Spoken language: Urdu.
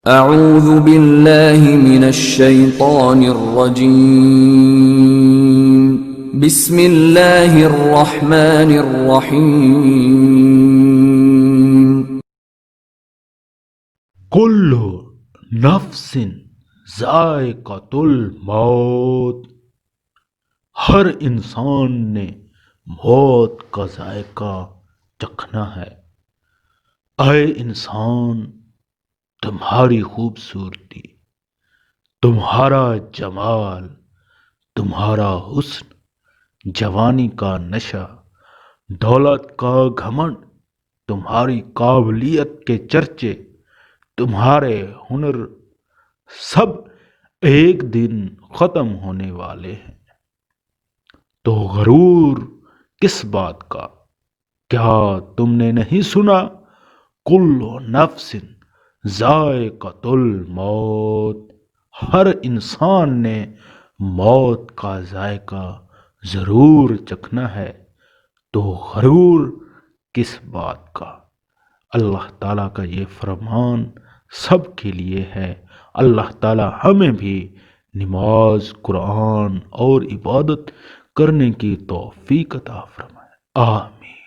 اعوذ باللہ من الشیطان الرجیم بسم اللہ الرحمن الرحیم کل نفس ذائقۃ الموت، ہر انسان نے موت کا ذائقہ چکھنا ہے۔ اے انسان، تمہاری خوبصورتی، تمہارا جمال، تمہارا حسن، جوانی کا نشہ، دولت کا گھمنڈ، تمہاری قابلیت کے چرچے، تمہارے ہنر، سب ایک دن ختم ہونے والے ہیں۔ تو غرور کس بات کا؟ کیا تم نے نہیں سنا؟ کل نفس ذائقۃ الموت، ہر انسان نے موت کا ذائقہ ضرور چکھنا ہے۔ تو غرور کس بات کا؟ اللہ تعالیٰ کا یہ فرمان سب کے لیے ہے۔ اللہ تعالیٰ ہمیں بھی نماز، قرآن اور عبادت کرنے کی توفیق عطا فرمائے۔ آمین۔